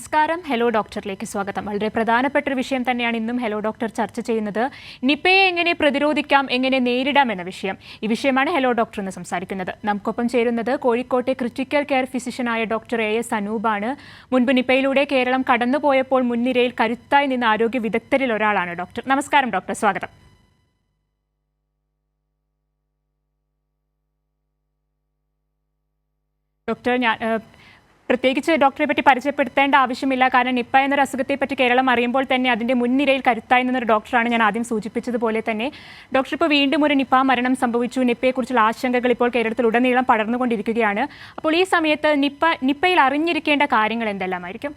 നമസ്കാരം. ഹലോ ഡോക്ടറിലേക്ക് സ്വാഗതം. വളരെ പ്രധാനപ്പെട്ട ഒരു വിഷയം തന്നെയാണ് ഇന്നും ഹലോ ഡോക്ടർ ചർച്ച ചെയ്യുന്നത്. നിപ്പയെ എങ്ങനെ പ്രതിരോധിക്കാം, എങ്ങനെ നേരിടാം എന്ന വിഷയം. ഈ വിഷയമാണ് ഹലോ ഡോക്ടർ എന്ന് സംസാരിക്കുന്നത്. നമുക്കൊപ്പം ചേരുന്നത് കോഴിക്കോട്ടെ ക്രിട്ടിക്കൽ കെയർ ഫിസിഷ്യനായ ഡോക്ടർ AS അനൂപാണ്. മുൻപ് നിപ്പയിലൂടെ കേരളം കടന്നുപോയപ്പോൾ മുൻനിരയിൽ കരുത്തായി നിന്ന ആരോഗ്യ വിദഗ്ധരിൽ ഒരാളാണ് ഡോക്ടർ. നമസ്കാരം ഡോക്ടർ, സ്വാഗതം. ഡോക്ടർ, പ്രത്യേകിച്ച് ഡോക്ടറെ പറ്റി പരിചയപ്പെടുത്തേണ്ട ആവശ്യമില്ല. കാരണം നിപ്പ എന്നൊരു അസുഖത്തെ പറ്റി കേരളം അറിയുമ്പോൾ തന്നെ അതിൻ്റെ മുൻനിരയിൽ കരുത്തായി നിന്നൊരു ഡോക്ടറാണ്. ഞാൻ ആദ്യം സൂചിപ്പിച്ചതുപോലെ തന്നെ ഡോക്ടർ ഇപ്പോൾ വീണ്ടും ഒരു നിപ്പ മരണം സംഭവിച്ചു. നിപ്പയെക്കുറിച്ചുള്ള ആശങ്കകൾ ഇപ്പോൾ കേരളത്തിൽ ഉടനീളം പടർന്നുകൊണ്ടിരിക്കുകയാണ്. അപ്പോൾ ഈ സമയത്ത് നിപ്പയിൽ അറിഞ്ഞിരിക്കേണ്ട കാര്യങ്ങൾ എന്തെല്ലാമായിരിക്കും?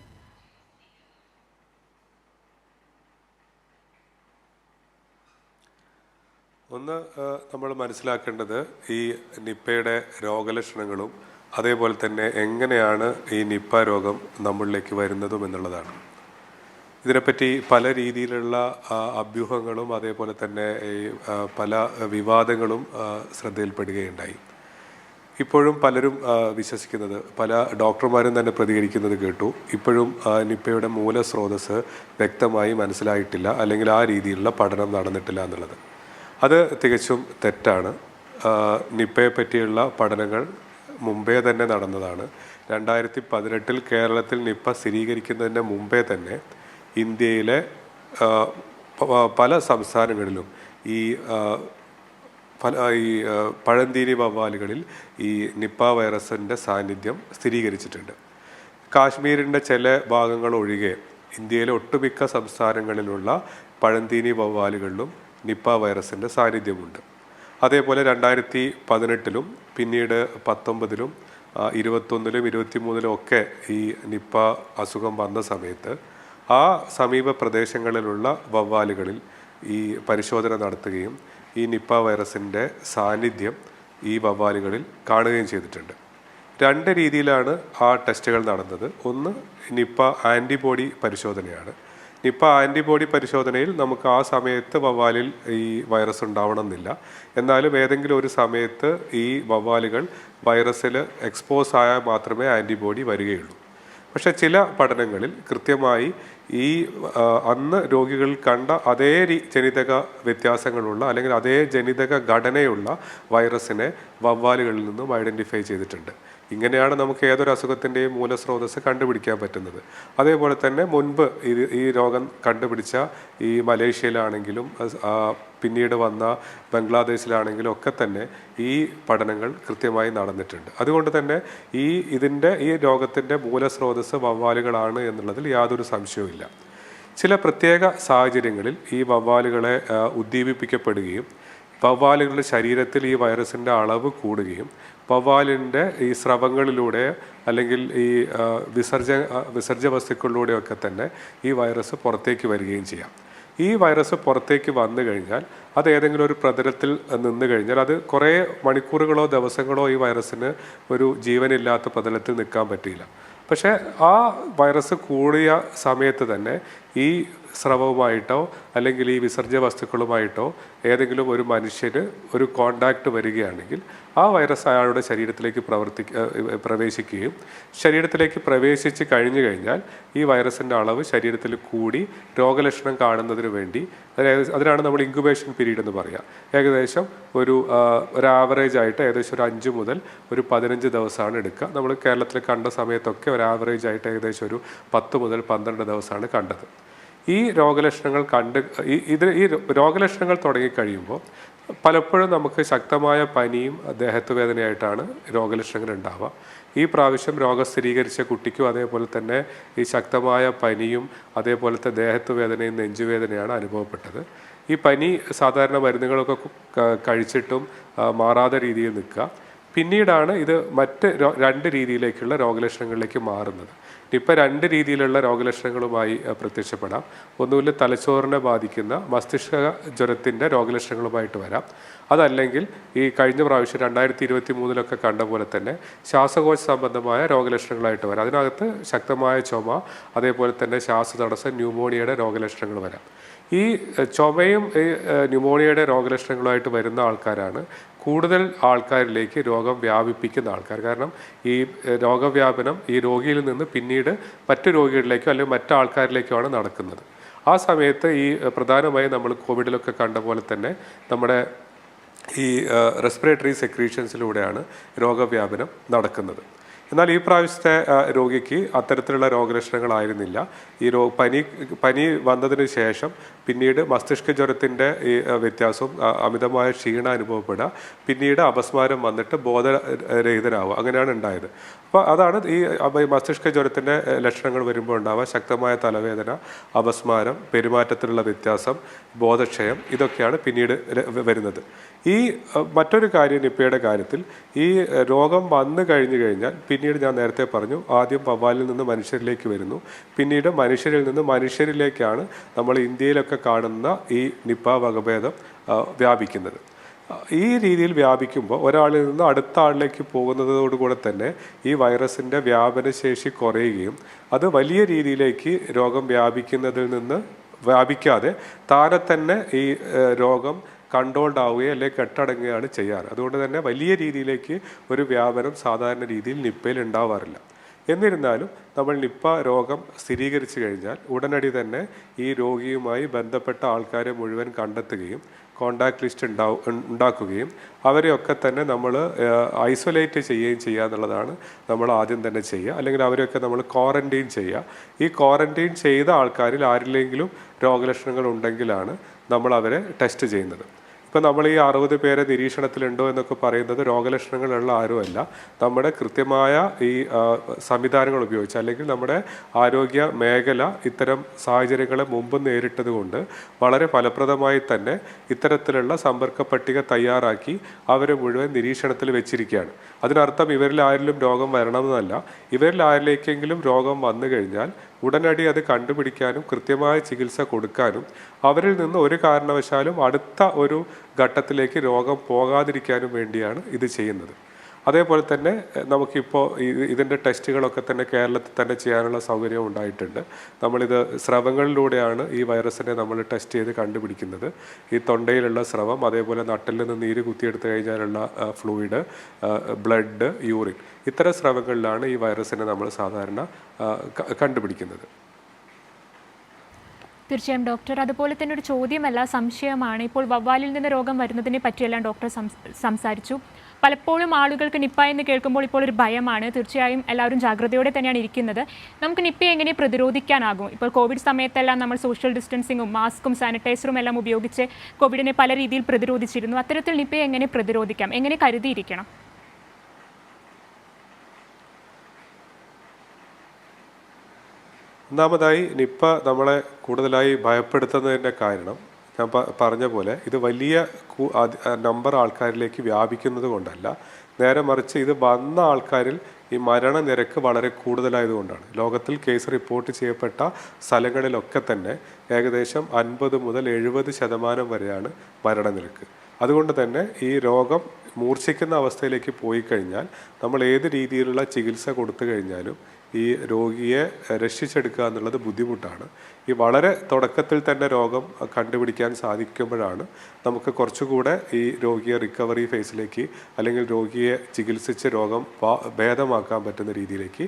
ഒന്ന് നമ്മൾ മനസ്സിലാക്കേണ്ടത് ഈ നിപ്പയുടെ രോഗലക്ഷണങ്ങളും അതേപോലെ തന്നെ എങ്ങനെയാണ് ഈ നിപ്പ രോഗം നമ്മളിലേക്ക് വരുന്നതും എന്നുള്ളതാണ്. ഇതിനെപ്പറ്റി പല രീതിയിലുള്ള അഭ്യൂഹങ്ങളും അതേപോലെ തന്നെ ഈ പല വിവാദങ്ങളും ശ്രദ്ധയിൽപ്പെടുകയുണ്ടായി. ഇപ്പോഴും പലരും വിശ്വസിക്കുന്നത്, പല ഡോക്ടർമാരും തന്നെ പ്രതികരിക്കുന്നത് കേട്ടു, ഇപ്പോഴും നിപ്പയുടെ മൂലസ്രോതസ് വ്യക്തമായി മനസ്സിലായിട്ടില്ല, അല്ലെങ്കിൽ ആ രീതിയിലുള്ള പഠനം നടന്നിട്ടില്ല എന്നുള്ളത്. അത് തികച്ചും തെറ്റാണ്. നിപ്പയെ പറ്റിയുള്ള പഠനങ്ങൾ മുമ്പേ തന്നെ നടന്നതാണ്. 2018 കേരളത്തിൽ നിപ്പ സ്ഥിരീകരിക്കുന്നതിന് മുമ്പേ തന്നെ ഇന്ത്യയിലെ പല സംസ്ഥാനങ്ങളിലും ഈ പഴന്തീനി വവ്വാലുകളിൽ ഈ നിപ്പ വൈറസിൻ്റെ സാന്നിധ്യം സ്ഥിരീകരിച്ചിട്ടുണ്ട്. കാശ്മീരിൻ്റെ ചില ഭാഗങ്ങൾ ഒഴികെ ഇന്ത്യയിലെ ഒട്ടുമിക്ക സംസ്ഥാനങ്ങളിലുള്ള പഴന്തീനി വവ്വാലുകളിലും നിപ്പ വൈറസിൻ്റെ സാന്നിധ്യമുണ്ട്. അതേപോലെ 2018 പിന്നീട് 2019, 2021, 2023 ഒക്കെ ഈ നിപ്പ അസുഖം വന്ന സമയത്ത് ആ സമീപ പ്രദേശങ്ങളിലുള്ള വവ്വാലുകളിൽ ഈ പരിശോധന നടത്തുകയും ഈ നിപ്പ വൈറസിൻ്റെ സാന്നിധ്യം ഈ വവ്വാലുകളിൽ കാണുകയും ചെയ്തിട്ടുണ്ട്. 2 രീതിയിലാണ് ആ ടെസ്റ്റുകൾ നടന്നത്. ഒന്ന് നിപ്പ ആൻറ്റിബോഡി പരിശോധനയാണ്. നിപ്പ ആൻറ്റിബോഡി പരിശോധനയിൽ നമുക്ക് ആ സമയത്ത് വവ്വാലിൽ ഈ വൈറസ് ഉണ്ടാവണമെന്നില്ല. എന്നാലും ഏതെങ്കിലും ഒരു സമയത്ത് ഈ വവ്വാലുകൾ വൈറസിൽ എക്സ്പോസ് ആയാൽ മാത്രമേ ആൻറ്റിബോഡി വരികയുള്ളൂ. പക്ഷേ ചില പഠനങ്ങളിൽ കൃത്യമായി ഈ അന്ന് രോഗികൾ കണ്ട അതേ ജനിതക വ്യത്യാസങ്ങളുള്ള അല്ലെങ്കിൽ അതേ ജനിതക ഘടനയുള്ള വൈറസിനെ വവ്വാലുകളിൽ നിന്നും ഐഡൻറ്റിഫൈ ചെയ്തിട്ടുണ്ട്. ഇങ്ങനെയാണ് നമുക്ക് ഏതൊരു അസുഖത്തിൻ്റെയും മൂലസ്രോതസ് കണ്ടുപിടിക്കാൻ പറ്റുന്നത്. അതേപോലെ തന്നെ മുൻപ് ഈ രോഗം കണ്ടുപിടിച്ച ഈ മലേഷ്യയിലാണെങ്കിലും പിന്നീട് വന്ന ബംഗ്ലാദേശിലാണെങ്കിലും ഒക്കെ തന്നെ ഈ പഠനങ്ങൾ കൃത്യമായി നടന്നിട്ടുണ്ട്. അതുകൊണ്ട് തന്നെ ഈ രോഗത്തിൻ്റെ മൂലസ്രോതസ് വവ്വാലുകളാണ് എന്നുള്ളതിൽ യാതൊരു സംശയവുമില്ല. ചില പ്രത്യേക സാഹചര്യങ്ങളിൽ ഈ വവ്വാലുകളെ ഉദ്ദീപിപ്പിക്കപ്പെടുകയും വവ്വാലുകളുടെ ശരീരത്തിൽ ഈ വൈറസിൻ്റെ അളവ് കൂടുകയും വവ്വാലിൻ്റെ ഈ സ്രവങ്ങളിലൂടെ അല്ലെങ്കിൽ ഈ വിസർജ്യ വസ്തുക്കളിലൂടെയൊക്കെ തന്നെ ഈ വൈറസ് പുറത്തേക്ക് വരികയും ചെയ്യാം. ഈ വൈറസ് പുറത്തേക്ക് വന്നു കഴിഞ്ഞാൽ അത് ഏതെങ്കിലും ഒരു പ്രതലത്തിൽ നിന്ന് കഴിഞ്ഞാൽ അത് കുറേ മണിക്കൂറുകളോ ദിവസങ്ങളോ ഈ വൈറസിന് ഒരു ജീവനില്ലാത്ത പ്രതലത്തിൽ നിൽക്കാൻ പറ്റില്ല. പക്ഷേ ആ വൈറസ് കൂടിയ സമയത്ത് തന്നെ ഈ സ്രവവുമായിട്ടോ അല്ലെങ്കിൽ ഈ വിസർജ്യ വസ്തുക്കളുമായിട്ടോ ഏതെങ്കിലും ഒരു മനുഷ്യന് ഒരു കോണ്ടാക്റ്റ് വരികയാണെങ്കിൽ ആ വൈറസ് അയാളുടെ ശരീരത്തിലേക്ക് പ്രവേശിക്കുകയും ശരീരത്തിലേക്ക് പ്രവേശിച്ച് കഴിഞ്ഞു കഴിഞ്ഞാൽ ഈ വൈറസിൻ്റെ അളവ് ശരീരത്തിൽ കൂടി രോഗലക്ഷണം കാണുന്നതിന് വേണ്ടി അതിനാണ് നമ്മൾ ഇൻക്യുബേഷൻ പീരീഡ് എന്ന് പറയുക. ഏകദേശം ഒരു ആവറേജ് ആയിട്ട് ഏകദേശം ഒരു 5 മുതൽ ഒരു 15 ദിവസമാണ് എടുക്കുക. നമ്മൾ കേരളത്തിൽ കണ്ട സമയത്തൊക്കെ ഒരു ആവറേജ് ആയിട്ട് ഏകദേശം ഒരു 10 മുതൽ 12 ദിവസമാണ് കണ്ടത്. ഈ രോഗലക്ഷണങ്ങൾ ഈ രോഗലക്ഷണങ്ങൾ തുടങ്ങിക്കഴിയുമ്പോൾ പലപ്പോഴും നമുക്ക് ശക്തമായ പനിയും ദേഹത്ത് വേദനയായിട്ടാണ് രോഗലക്ഷണങ്ങൾ ഉണ്ടാവുക. ഈ പ്രാവശ്യം രോഗം സ്ഥിരീകരിച്ച കുട്ടിക്കും അതേപോലെ തന്നെ ഈ ശക്തമായ പനിയും അതേപോലത്തെ ദേഹത്ത് വേദനയും നെഞ്ചുവേദനയാണ് അനുഭവപ്പെട്ടത്. ഈ പനി സാധാരണ മരുന്നുകളൊക്കെ കഴിച്ചിട്ടും മാറാതെ രീതിയിൽ നിൽക്കുക. പിന്നീടാണ് ഇത് മറ്റ് 2 രീതിയിലേക്കുള്ള രോഗലക്ഷണങ്ങളിലേക്ക് മാറുന്നത്. ഇപ്പോൾ 2 രീതിയിലുള്ള രോഗലക്ഷണങ്ങളുമായി പ്രത്യക്ഷപ്പെടാം. ഒന്നുമില്ല തലച്ചോറിനെ ബാധിക്കുന്ന മസ്തിഷ്ക ജ്വരത്തിൻ്റെ രോഗലക്ഷണങ്ങളുമായിട്ട് വരാം. അതല്ലെങ്കിൽ ഈ കഴിഞ്ഞ പ്രാവശ്യം 2023 കണ്ട പോലെ തന്നെ ശ്വാസകോശ സംബന്ധമായ രോഗലക്ഷണങ്ങളായിട്ട് വരാം. അതിനകത്ത് ശക്തമായ ചുമ, അതേപോലെ തന്നെ ശ്വാസതടസ്സം, ന്യൂമോണിയയുടെ രോഗലക്ഷണങ്ങൾ വരാം. ഈ ചുമയും ഈ ന്യൂമോണിയയുടെ രോഗലക്ഷണങ്ങളുമായിട്ട് വരുന്ന ആൾക്കാരാണ് കൂടുതൽ ആൾക്കാരിലേക്ക് രോഗം വ്യാപിപ്പിക്കുന്ന ആൾക്കാർ. കാരണം ഈ രോഗവ്യാപനം ഈ രോഗിയിൽ നിന്ന് പിന്നീട് മറ്റു രോഗികളിലേക്കോ അല്ലെങ്കിൽ മറ്റു ആൾക്കാരിലേക്കോ നടക്കുന്നത്. ആ സമയത്ത് ഈ പ്രധാനമായും നമ്മൾ കോവിഡിലൊക്കെ കണ്ട പോലെ തന്നെ നമ്മുടെ ഈ റെസ്പിറേറ്ററി സെക്രീഷൻസിലൂടെയാണ് രോഗവ്യാപനം നടക്കുന്നത്. എന്നാൽ ഈ പ്രാവശ്യത്തെ രോഗിക്ക് അത്തരത്തിലുള്ള രോഗലക്ഷണങ്ങളായിരുന്നില്ല. ഈ പനി വന്നതിന് ശേഷം പിന്നീട് മസ്തിഷ്ക ജ്വരത്തിൻ്റെ ഈ വ്യത്യാസവും അമിതമായ ക്ഷീണം അനുഭവപ്പെടുക, പിന്നീട് അപസ്മാരം വന്നിട്ട് ബോധരഹിതനാവുക, അങ്ങനെയാണ് ഉണ്ടായത്. അപ്പോൾ അതാണ് ഈ മസ്തിഷ്ക ജ്വരത്തിൻ്റെ ലക്ഷണങ്ങൾ വരുമ്പോൾ ഉണ്ടാവുക. ശക്തമായ തലവേദന, അപസ്മാരം, പെരുമാറ്റത്തിലുള്ള വ്യത്യാസം, ബോധക്ഷയം, ഇതൊക്കെയാണ് പിന്നീട് വരുന്നത്. ഈ മറ്റൊരു കാര്യം നിപ്പയുടെ കാര്യത്തിൽ, ഈ രോഗം വന്നു കഴിഞ്ഞാൽ പിന്നീട് ഞാൻ നേരത്തെ പറഞ്ഞു, ആദ്യം വവ്വാലിൽ നിന്ന് മനുഷ്യരിലേക്ക് വരുന്നു, പിന്നീട് മനുഷ്യരിൽ നിന്ന് മനുഷ്യരിലേക്കാണ് നമ്മൾ ഇന്ത്യയിലൊക്കെ കാണുന്ന ഈ നിപ്പ വകഭേദം വ്യാപിക്കുന്നത്. ഈ രീതിയിൽ വ്യാപിക്കുമ്പോൾ ഒരാളിൽ നിന്ന് അടുത്ത ആളിലേക്ക് പോകുന്നതോടുകൂടെ തന്നെ ഈ വൈറസിൻ്റെ വ്യാപനശേഷി കുറയുകയും അത് വലിയ രീതിയിലേക്ക് രോഗം വ്യാപിക്കുന്നതിൽ നിന്ന് വ്യാപിക്കാതെ താനെ തന്നെ ഈ രോഗം കൺട്രോൾഡ് ആവുകയോ അല്ലെങ്കിൽ കെട്ടടങ്ങുകയാണ് ചെയ്യാറ്. അതുകൊണ്ട് തന്നെ വലിയ രീതിയിലേക്ക് ഒരു വ്യാപനം സാധാരണ രീതിയിൽ നിപ്പയിൽ ഉണ്ടാവാറില്ല. എന്നിരുന്നാലും നമ്മൾ നിപ്പ രോഗം സ്ഥിരീകരിച്ചു കഴിഞ്ഞാൽ ഉടനടി തന്നെ ഈ രോഗിയുമായി ബന്ധപ്പെട്ട ആൾക്കാരെ മുഴുവൻ കണ്ടെത്തുകയും കോണ്ടാക്ട് ലിസ്റ്റ് ഉണ്ടാക്കുകയും അവരെയൊക്കെ തന്നെ നമ്മൾ ഐസൊലേറ്റ് ചെയ്യുകയും ചെയ്യുക എന്നുള്ളതാണ് നമ്മൾ ആദ്യം തന്നെ ചെയ്യുക. അല്ലെങ്കിൽ അവരെയൊക്കെ നമ്മൾ ക്വാറന്റൈൻ ചെയ്യുക. ഈ ക്വാറന്റൈൻ ചെയ്ത ആൾക്കാരിൽ ആരിലെങ്കിലും രോഗലക്ഷണങ്ങൾ ഉണ്ടെങ്കിലാണ് നമ്മൾ അവരെ ടെസ്റ്റ് ചെയ്യുന്നത്. ഇപ്പം നമ്മൾ ഈ 60 പേരെ നിരീക്ഷണത്തിലുണ്ടോ എന്നൊക്കെ പറയുന്നത് രോഗലക്ഷണങ്ങളുള്ള ആരുമല്ല. നമ്മുടെ കൃത്യമായ ഈ സംവിധാനങ്ങൾ ഉപയോഗിച്ച് അല്ലെങ്കിൽ നമ്മുടെ ആരോഗ്യ മേഖല ഇത്തരം സാഹചര്യങ്ങളെ മുമ്പ് നേരിട്ടത് കൊണ്ട് വളരെ ഫലപ്രദമായി തന്നെ ഇത്തരത്തിലുള്ള സമ്പർക്ക പട്ടിക തയ്യാറാക്കി അവരെ മുഴുവൻ നിരീക്ഷണത്തിൽ വെച്ചിരിക്കുകയാണ്. അതിനർത്ഥം ഇവരിൽ ആരിലും രോഗം വരണമെന്നല്ല. ഇവരിൽ ആരിലേക്കെങ്കിലും രോഗം വന്നു കഴിഞ്ഞാൽ ഉടനടി അത് കണ്ടുപിടിക്കാനും കൃത്യമായ ചികിത്സ കൊടുക്കാനും അവരിൽ നിന്ന് ഒരു കാരണവശാലും അടുത്ത ഒരു ഘട്ടത്തിലേക്ക് രോഗം പോകാതിരിക്കാനും വേണ്ടിയാണ് ഇത് ചെയ്യുന്നത്. അതേപോലെ തന്നെ നമുക്കിപ്പോൾ ഇതിൻ്റെ ടെസ്റ്റുകളൊക്കെ തന്നെ കേരളത്തിൽ തന്നെ ചെയ്യാനുള്ള സൗകര്യം ഉണ്ടായിട്ടുണ്ട്. നമ്മളിത് സ്രവങ്ങളിലൂടെയാണ് ഈ വൈറസിനെ നമ്മൾ ടെസ്റ്റ് ചെയ്ത് കണ്ടുപിടിക്കുന്നത്. ഈ തൊണ്ടയിലുള്ള സ്രവം, അതേപോലെ നട്ടിൽ നിന്ന് നീര് കുത്തിയെടുത്ത് കഴിഞ്ഞാലുള്ള ഫ്ലൂയിഡ്, ബ്ലഡ്, യൂറിൻ, ഇത്തരം സ്രവങ്ങളിലാണ് ഈ വൈറസിനെ നമ്മൾ സാധാരണ കണ്ടുപിടിക്കുന്നത്. തീർച്ചയായും ഡോക്ടർ, അതുപോലെ തന്നെ ഒരു ചോദ്യമല്ല, സംശയമാണ്. ഇപ്പോൾ വവ്വാലിൽ നിന്ന് രോഗം വരുന്നതിനെ പറ്റിയെല്ലാം ഡോക്ടർ സംസാരിച്ചു. പലപ്പോഴും ആളുകൾക്ക് നിപ്പ എന്ന് കേൾക്കുമ്പോൾ ഇപ്പോൾ ഒരു ഭയമാണ്. തീർച്ചയായും എല്ലാവരും ജാഗ്രതയോടെ തന്നെയാണ് ഇരിക്കുന്നത്. നമുക്ക് നിപ്പയെ എങ്ങനെ പ്രതിരോധിക്കാനാകും? ഇപ്പോൾ കോവിഡ് സമയത്തെല്ലാം നമ്മൾ സോഷ്യൽ ഡിസ്റ്റൻസിങ്ങും മാസ്കും സാനിറ്റൈസറും എല്ലാം ഉപയോഗിച്ച് കോവിഡിനെ പല രീതിയിൽ പ്രതിരോധിച്ചിരുന്നു. അത്തരത്തിൽ നിപ്പയെ എങ്ങനെ പ്രതിരോധിക്കാം? എങ്ങനെ കരുതിയിരിക്കണം? ഒന്നാമതായി നിപ്പ നമ്മളെ കൂടുതലായി ഭയപ്പെടുത്തുന്നതിൻ്റെ കാരണം ഞാൻ പറഞ്ഞ പോലെ ഇത് വലിയ നമ്പർ ആൾക്കാരിലേക്ക് വ്യാപിക്കുന്നത് കൊണ്ടല്ല, നേരെ മറിച്ച് ഇത് വന്ന ആൾക്കാരിൽ ഈ മരണനിരക്ക് വളരെ കൂടുതലായതുകൊണ്ടാണ്. ലോകത്തിൽ കേസ് റിപ്പോർട്ട് ചെയ്യപ്പെട്ട സ്ഥലങ്ങളിലൊക്കെ തന്നെ ഏകദേശം 50 മുതൽ 70% വരെയാണ് മരണനിരക്ക്. അതുകൊണ്ട് തന്നെ ഈ രോഗം മൂർച്ഛിക്കുന്ന അവസ്ഥയിലേക്ക് പോയി കഴിഞ്ഞാൽ നമ്മൾ ഏത് രീതിയിലുള്ള ചികിത്സ കൊടുത്തു കഴിഞ്ഞാലും ഈ രോഗിയെ രക്ഷിച്ചെടുക്കുക എന്നുള്ളത് ബുദ്ധിമുട്ടാണ്. ഈ വളരെ തുടക്കത്തിൽ തന്നെ രോഗം കണ്ടുപിടിക്കാൻ സാധിക്കുമ്പോഴാണ് നമുക്ക് കുറച്ചുകൂടെ ഈ രോഗിയെ റിക്കവറി ഫേസിലേക്ക് അല്ലെങ്കിൽ രോഗിയെ ചികിത്സിച്ച് രോഗം ഭേദമാക്കാൻ പറ്റുന്ന രീതിയിലേക്ക്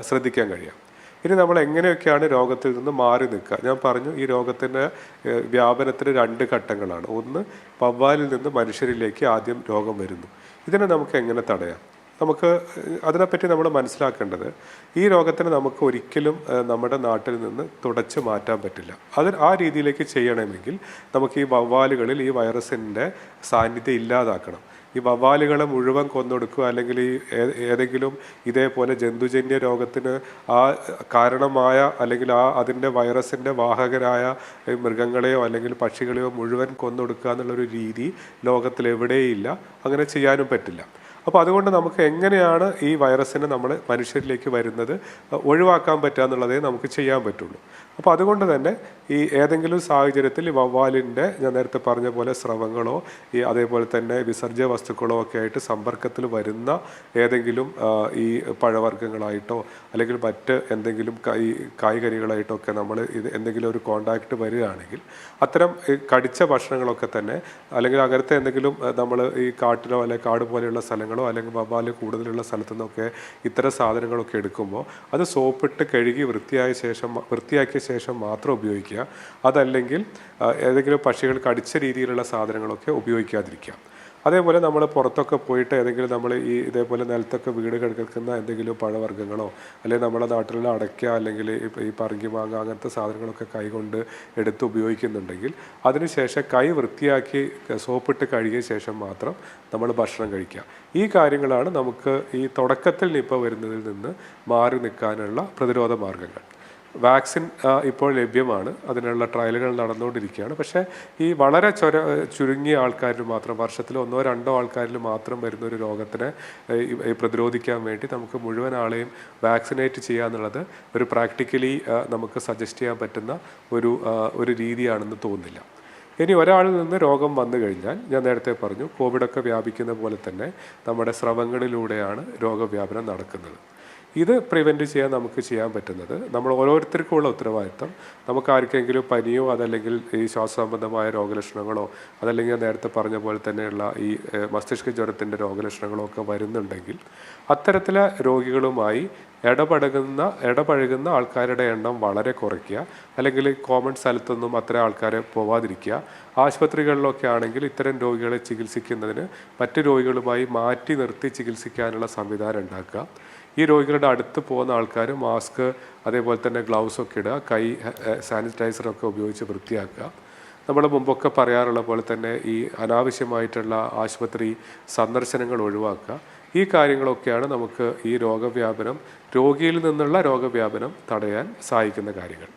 ശ്രദ്ധിക്കാൻ കഴിയാം. ഇനി നമ്മൾ എങ്ങനെയൊക്കെയാണ് രോഗത്തിൽ നിന്ന് മാറി നിൽക്കുക? ഞാൻ പറഞ്ഞു, ഈ രോഗത്തിൻ്റെ വ്യാപനത്തിന് 2 ഘട്ടങ്ങളാണ്. ഒന്ന്, വവ്വാലിൽ നിന്ന് മനുഷ്യരിലേക്ക് ആദ്യം രോഗം വരുന്നു. ഇതിനെ നമുക്ക് എങ്ങനെ തടയാം? നമുക്ക് അതിനെപ്പറ്റി നമ്മൾ മനസ്സിലാക്കേണ്ടത്, ഈ രോഗത്തിന് നമുക്ക് ഒരിക്കലും നമ്മുടെ നാട്ടിൽ നിന്ന് തുടച്ചു മാറ്റാൻ പറ്റില്ല. ആ രീതിയിലേക്ക് ചെയ്യണമെങ്കിൽ നമുക്ക് ഈ വവ്വാലുകളിൽ ഈ വൈറസിൻ്റെ സാന്നിധ്യം ഇല്ലാതാക്കണം. ഈ വവ്വാലുകളെ മുഴുവൻ കൊന്നൊടുക്കുക അല്ലെങ്കിൽ ഈ ഏതെങ്കിലും ഇതേപോലെ ജന്തുജന്യ രോഗത്തിന് കാരണമായ അല്ലെങ്കിൽ അതിൻ്റെ വൈറസിൻ്റെ വാഹകരായ മൃഗങ്ങളെയോ അല്ലെങ്കിൽ പക്ഷികളെയോ മുഴുവൻ കൊന്നൊടുക്കുക എന്നുള്ളൊരു രീതി ലോകത്തിൽ എവിടെയില്ല. അങ്ങനെ ചെയ്യാനും പറ്റില്ല. അപ്പോൾ അതുകൊണ്ട് നമുക്ക് എങ്ങനെയാണ് ഈ വൈറസിനെ നമ്മൾ മനുഷ്യരിലേക്ക് വരുന്നത് ഒഴിവാക്കാൻ പറ്റുക എന്നുള്ളതേ നമുക്ക് ചെയ്യാൻ പറ്റുള്ളൂ. അപ്പോൾ അതുകൊണ്ട് തന്നെ ഈ ഏതെങ്കിലും സാഹചര്യത്തിൽ ഈ വവ്വാലിൻ്റെ ഞാൻ നേരത്തെ പറഞ്ഞ പോലെ സ്രവങ്ങളോ അതേപോലെ തന്നെ വിസർജ്യ വസ്തുക്കളോ ഒക്കെ ആയിട്ട് സമ്പർക്കത്തിൽ വരുന്ന ഏതെങ്കിലും ഈ പഴവർഗ്ഗങ്ങളായിട്ടോ അല്ലെങ്കിൽ മറ്റ് എന്തെങ്കിലും കായ്കനികളായിട്ടോ ഒക്കെ നമ്മൾ ഇത് എന്തെങ്കിലും ഒരു കോണ്ടാക്റ്റ് വരികയാണെങ്കിൽ അത്തരം കടിച്ച ഭക്ഷണങ്ങളൊക്കെ തന്നെ അല്ലെങ്കിൽ അങ്ങനത്തെ എന്തെങ്കിലും നമ്മൾ ഈ കാട്ടിലോ അല്ലെങ്കിൽ കാട് പോലെയുള്ള സ്ഥലങ്ങളോ അല്ലെങ്കിൽ വവ്വാൽ കൂടുതലുള്ള സ്ഥലത്തു നിന്നൊക്കെ ഇത്തരം സാധനങ്ങളൊക്കെ എടുക്കുമ്പോൾ അത് സോപ്പിട്ട് കഴുകി വൃത്തിയാക്കിയ ശേഷം മാത്രം ഉപയോഗിക്കുക. അതല്ലെങ്കിൽ ഏതെങ്കിലും പക്ഷികൾ കടിച്ച രീതിയിലുള്ള സാധനങ്ങളൊക്കെ ഉപയോഗിക്കാതിരിക്കുക. അതേപോലെ നമ്മൾ പുറത്തൊക്കെ പോയിട്ട് ഏതെങ്കിലും നമ്മൾ ഇതേപോലെ നിലത്തൊക്കെ വീട് കിടക്കുന്ന എന്തെങ്കിലും പഴവർഗ്ഗങ്ങളോ അല്ലെങ്കിൽ നമ്മുടെ നാട്ടിലുള്ള അടയ്ക്ക അല്ലെങ്കിൽ ഈ പറങ്കി മാങ്ങ അങ്ങനത്തെ സാധനങ്ങളൊക്കെ കൈകൊണ്ട് എടുത്ത് ഉപയോഗിക്കുന്നുണ്ടെങ്കിൽ അതിനുശേഷം കൈ വൃത്തിയാക്കി സോപ്പിട്ട് കഴുകിയ ശേഷം മാത്രം നമ്മൾ ഭക്ഷണം കഴിക്കുക. ഈ കാര്യങ്ങളാണ് നമുക്ക് ഈ തുടക്കത്തിൽ നിപ്പ വരുന്നതിൽ നിന്ന് മാറി നിൽക്കാനുള്ള പ്രതിരോധ മാർഗങ്ങൾ. വാക്സിൻ ഇപ്പോൾ ലഭ്യമാണ്, അതിനുള്ള ട്രയലുകൾ നടന്നുകൊണ്ടിരിക്കുകയാണ്. പക്ഷേ ഈ വളരെ ചുരുങ്ങിയ ആൾക്കാരിൽ മാത്രം, വർഷത്തിൽ 1-2 ആൾക്കാരിൽ മാത്രം വരുന്ന ഒരു രോഗത്തിനെ പ്രതിരോധിക്കാൻ വേണ്ടി നമുക്ക് മുഴുവൻ ആളെയും വാക്സിനേറ്റ് ചെയ്യുക എന്നുള്ളത് ഒരു പ്രാക്ടിക്കലി നമുക്ക് സജസ്റ്റ് ചെയ്യാൻ പറ്റുന്ന ഒരു രീതിയാണെന്ന് തോന്നുന്നില്ല. ഇനി ഒരാളിൽ നിന്ന് രോഗം വന്നു കഴിഞ്ഞാൽ ഞാൻ നേരത്തെ പറഞ്ഞു കോവിഡൊക്കെ വ്യാപിക്കുന്ന പോലെ തന്നെ നമ്മുടെ സ്രവങ്ങളിലൂടെയാണ് രോഗവ്യാപനം നടക്കുന്നത്. ഇത് പ്രിവെൻറ്റ് ചെയ്യാൻ നമുക്ക് ചെയ്യാൻ പറ്റുന്നത് നമ്മൾ ഓരോരുത്തർക്കുമുള്ള ഉത്തരവാദിത്തം. നമുക്ക് ആർക്കെങ്കിലും പനിയോ അതല്ലെങ്കിൽ ഈ ശ്വാസസംബന്ധമായ രോഗലക്ഷണങ്ങളോ അതല്ലെങ്കിൽ നേരത്തെ പറഞ്ഞ പോലെ തന്നെയുള്ള ഈ മസ്തിഷ്ക ജ്വരത്തിൻ്റെ രോഗലക്ഷണങ്ങളോ ഒക്കെ വരുന്നുണ്ടെങ്കിൽ അത്തരത്തിലെ രോഗികളുമായി ഇടപഴകുന്ന ആൾക്കാരുടെ എണ്ണം വളരെ കുറയ്ക്കുക. അല്ലെങ്കിൽ കോമൺ സ്ഥലത്തൊന്നും അത്തരം ആൾക്കാരെ പോവാതിരിക്കുക. ആശുപത്രികളിലൊക്കെ ആണെങ്കിൽ ഇത്തരം രോഗികളെ ചികിത്സിക്കുന്നതിന് മറ്റ് രോഗികളുമായി മാറ്റി നിർത്തി ചികിത്സിക്കാനുള്ള സംവിധാനം ഉണ്ടാക്കുക. ഈ രോഗികളുടെ അടുത്ത് പോകുന്ന ആൾക്കാർ മാസ്ക് അതേപോലെ തന്നെ ഗ്ലൗസൊക്കെ ഇടുക, കൈ സാനിറ്റൈസറൊക്കെ ഉപയോഗിച്ച് വൃത്തിയാക്കുക. നമ്മൾ മുമ്പൊക്കെ പറയാറുള്ള പോലെ തന്നെ ഈ അനാവശ്യമായിട്ടുള്ള ആശുപത്രി സന്ദർശനങ്ങൾ ഒഴിവാക്കുക. ഈ കാര്യങ്ങളൊക്കെയാണ് നമുക്ക് ഈ രോഗിയിൽ നിന്നുള്ള രോഗവ്യാപനം തടയാൻ സഹായിക്കുന്ന കാര്യങ്ങൾ.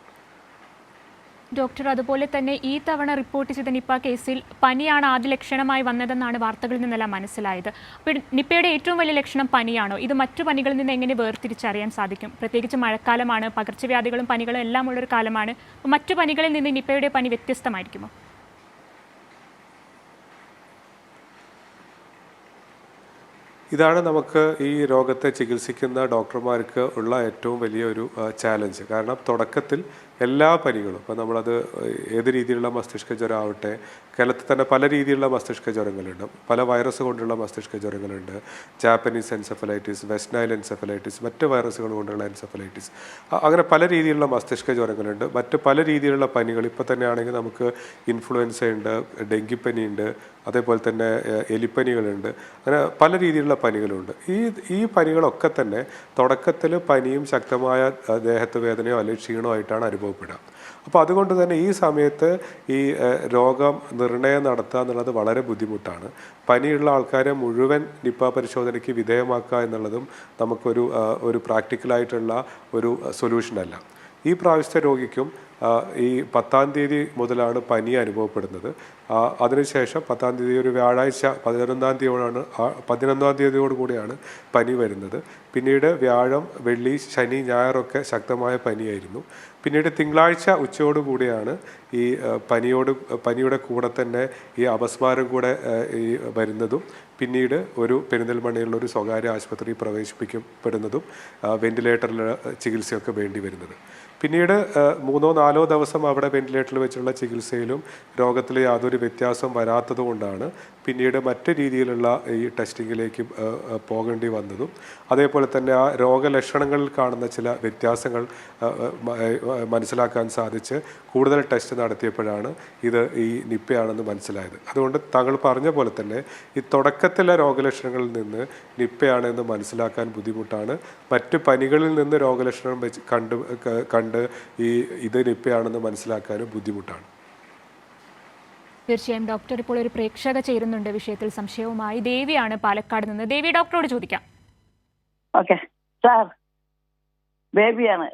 ഡോക്ടർ, അതുപോലെ തന്നെ ഈ തവണ റിപ്പോർട്ട് ചെയ്ത നിപ്പ കേസിൽ പനിയാണ് ആദ്യ ലക്ഷണമായി വന്നതെന്നാണ് വാർത്തകളിൽ നിന്നെല്ലാം മനസ്സിലായത്. അപ്പോൾ നിപ്പയുടെ ഏറ്റവും വലിയ ലക്ഷണം പനിയാണോ? ഇത് മറ്റു പനികളിൽ നിന്ന് എങ്ങനെ വേർതിരിച്ചറിയാൻ സാധിക്കും? പ്രത്യേകിച്ച് മഴക്കാലമാണ്, പകർച്ചവ്യാധികളും പനികളും എല്ലാം ഉള്ളൊരു കാലമാണ്. അപ്പോൾ മറ്റു പനികളിൽ നിന്ന് നിപ്പയുടെ പനി വ്യത്യസ്തമായിരിക്കുമോ? ഇതാണ് നമുക്ക് ഈ രോഗത്തെ ചികിത്സിക്കുന്ന ഡോക്ടർമാർക്ക് ഉള്ള ഏറ്റവും വലിയൊരു ചാലഞ്ച്. കാരണം തുടക്കത്തിൽ എല്ലാ പനികളും, ഇപ്പോൾ നമ്മളത് ഏത് രീതിയിലുള്ള മസ്തിഷ്ക ജ്വരം ആവട്ടെ, കേരളത്തിൽ തന്നെ പല രീതിയിലുള്ള മസ്തിഷ്ക ജ്വരങ്ങളുണ്ട്. പല വൈറസ് കൊണ്ടുള്ള മസ്തിഷ്ക ജ്വരങ്ങളുണ്ട്. Japanese encephalitis, West Nile encephalitis, മറ്റ് വൈറസുകൾ കൊണ്ടുള്ള എൻസെഫലൈറ്റിസ്, അങ്ങനെ പല രീതിയിലുള്ള മസ്തിഷ്ക ജ്വരങ്ങളുണ്ട്. മറ്റ് പല രീതിയിലുള്ള പനികൾ ഇപ്പോൾ തന്നെ ആണെങ്കിൽ നമുക്ക് ഇൻഫ്ലുവൻസ ഉണ്ട്, ഡെങ്കിപ്പനി ഉണ്ട്, അതേപോലെ തന്നെ എലിപ്പനികളുണ്ട്. അങ്ങനെ പല രീതിയിലുള്ള പനികളുണ്ട്. ഈ പനികളൊക്കെ തന്നെ തുടക്കത്തിൽ പനിയും ശക്തമായ ദേഹത്ത് വേദനയോ അല്ലെങ്കിൽ ക്ഷീണമോ ആയിട്ടാണ് അനുഭവപ്പെടുക. അപ്പോൾ അതുകൊണ്ട് തന്നെ ഈ സമയത്ത് ഈ രോഗം നിർണയം നടത്തുക എന്നുള്ളത് വളരെ ബുദ്ധിമുട്ടാണ്. പനിയുള്ള ആൾക്കാരെ മുഴുവൻ നിപ്പ പരിശോധനയ്ക്ക് വിധേയമാക്കുക എന്നുള്ളതും നമുക്കൊരു പ്രാക്ടിക്കലായിട്ടുള്ള ഒരു സൊല്യൂഷനല്ല. ഈ പ്രാവശ്യത്തെ രോഗിക്കും ഈ 10-ാം തീയതി മുതലാണ് പനി അനുഭവപ്പെടുന്നത്. അതിനുശേഷം 10-ാം തീയതി ഒരു വ്യാഴാഴ്ച 11-ാം തീയതിയോടുകൂടിയാണ് പനി വരുന്നത്. പിന്നീട് വ്യാഴം, വെള്ളി, ശനി, ഞായറൊക്കെ ശക്തമായ പനിയായിരുന്നു. പിന്നീട് തിങ്കളാഴ്ച ഉച്ചയോടുകൂടിയാണ് ഈ പനിയുടെ കൂടെ തന്നെ ഈ അപസ്മാരം കൂടെ ഈ വരുന്നതും പിന്നീട് ഒരു പെരിന്തൽമണ്ണയിലുള്ള ഒരു സ്വകാര്യ ആശുപത്രിയിൽ പ്രവേശിപ്പിക്കപ്പെടുന്നതും വെന്റിലേറ്ററിൽ ചികിത്സയൊക്കെ വേണ്ടി വരുന്നത്. പിന്നീട് 3-4 ദിവസം അവിടെ വെന്റിലേറ്ററിൽ വെച്ചുള്ള ചികിത്സയിലും രോഗത്തിൽ യാതൊരു വ്യത്യാസം വരാത്തത് കൊണ്ടാണ് പിന്നീട് മറ്റ് രീതിയിലുള്ള ഈ ടെസ്റ്റിങ്ങിലേക്ക് പോകേണ്ടി വന്നതും അതേപോലെ തന്നെ ആ രോഗലക്ഷണങ്ങളിൽ കാണുന്ന ചില വ്യത്യാസങ്ങൾ മനസ്സിലാക്കാൻ സാധിച്ച് കൂടുതൽ ടെസ്റ്റ് നടത്തിയപ്പോഴാണ് ഇത് ഈ നിപ്പയാണെന്ന് മനസ്സിലായത്. അതുകൊണ്ട് താങ്കൾ പറഞ്ഞ പോലെ തന്നെ ഈ തുടക്കത്തിലെ രോഗലക്ഷണങ്ങളിൽ നിന്ന് നിപ്പയാണെന്ന് മനസ്സിലാക്കാൻ ബുദ്ധിമുട്ടാണ്. മറ്റ് പനികളിൽ നിന്ന് രോഗലക്ഷണം വെച്ച് കണ്ട് ഇത് നിപ്പയാണെന്ന് മനസ്സിലാക്കാനും ബുദ്ധിമുട്ടാണ്. തീർച്ചയായും ഡോക്ടർ, ഇപ്പോൾ ഒരു പ്രേക്ഷക ചേരുന്നുണ്ട് വിഷയത്തിൽ സംശയവുമായി. ദേവിയാണ് പാലക്കാട് നിന്ന്. ദേവി, ഡോക്ടറോട് ചോദിക്കാം. Okay sir, ബേബിയാണ്.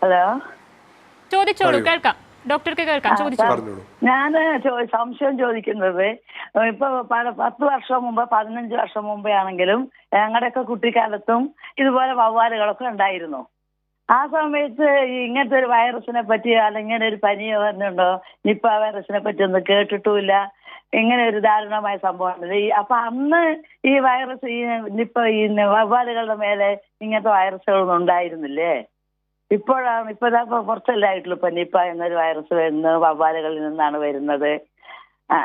ഹലോ, ചോദിച്ചോളൂ, കേൾക്കാം. ഡോക്ടർക്ക് കേൾക്കാം, ചോദിച്ചോളൂ. ഞാൻ സംശയം ചോദിക്കുന്നത്, ഇപ്പൊ 10 വർഷം മുമ്പ് 15 വർഷം മുമ്പേ ആണെങ്കിലും ഞങ്ങളുടെയൊക്കെ കുട്ടിക്കാലത്തും ഇതുപോലെ വവ്വാലുകളൊക്കെ ഉണ്ടായിരുന്നു. ആ സമയത്ത് ഇങ്ങനത്തെ ഒരു വൈറസിനെ പറ്റി അല്ലെങ്കിൽ ഇങ്ങനെ ഒരു പനിയോ വരുന്നുണ്ടോ, നിപ്പ വൈറസിനെ പറ്റി ഒന്നും കേട്ടിട്ടുമില്ല. ഇങ്ങനെ ഒരു ദാരുണമായ സംഭവം അപ്പൊ അന്ന് ഈ വൈറസ് ഈ വവ്വാലുകളുടെ മേലെ ഇങ്ങനത്തെ വൈറസുകളൊന്നും ഉണ്ടായിരുന്നില്ലേ? ഇപ്പോഴാ കുറച്ചല്ലേ ആയിട്ടുള്ളൂ ഇപ്പൊ നിപ്പ എന്നൊരു വൈറസ് വരുന്നത് വവ്വാലുകളിൽ നിന്നാണ് വരുന്നത്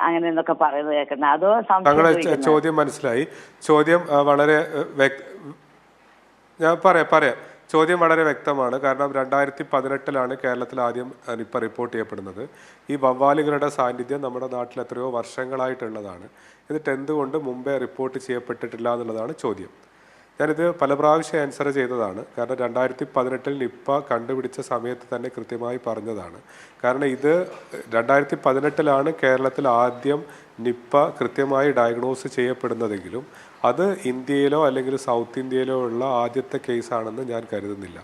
അങ്ങനെ എന്നൊക്കെ പറയുന്നത് കേൾക്കുന്നത്. അതോ താങ്കളുടെ ചോദ്യം മനസ്സിലായി. ചോദ്യം വളരെ ഞാൻ പറയാം. ചോദ്യം വളരെ വ്യക്തമാണ്. കാരണം 2018 കേരളത്തിൽ ആദ്യം നിപ്പ റിപ്പോർട്ട് ചെയ്യപ്പെടുന്നത്. ഈ വവ്വാലുകളുടെ സാന്നിധ്യം നമ്മുടെ നാട്ടിൽ എത്രയോ വർഷങ്ങളായിട്ടുള്ളതാണ്. എന്നിട്ട് എന്തുകൊണ്ട് മുമ്പേ റിപ്പോർട്ട് ചെയ്യപ്പെട്ടിട്ടില്ല എന്നുള്ളതാണ് ചോദ്യം. ഞാനിത് പല പ്രാവശ്യം ആൻസർ ചെയ്തതാണ്. കാരണം 2018 നിപ്പ കണ്ടുപിടിച്ച സമയത്ത് തന്നെ കൃത്യമായി പറഞ്ഞതാണ്. കാരണം ഇത് 2018 കേരളത്തിൽ ആദ്യം നിപ്പ കൃത്യമായി ഡയഗ്നോസ് ചെയ്യപ്പെടുന്നതെങ്കിലും അത് ഇന്ത്യയിലോ അല്ലെങ്കിൽ സൗത്ത് ഇന്ത്യയിലോ ഉള്ള ആദ്യത്തെ കേസാണെന്ന് ഞാൻ കരുതുന്നില്ല.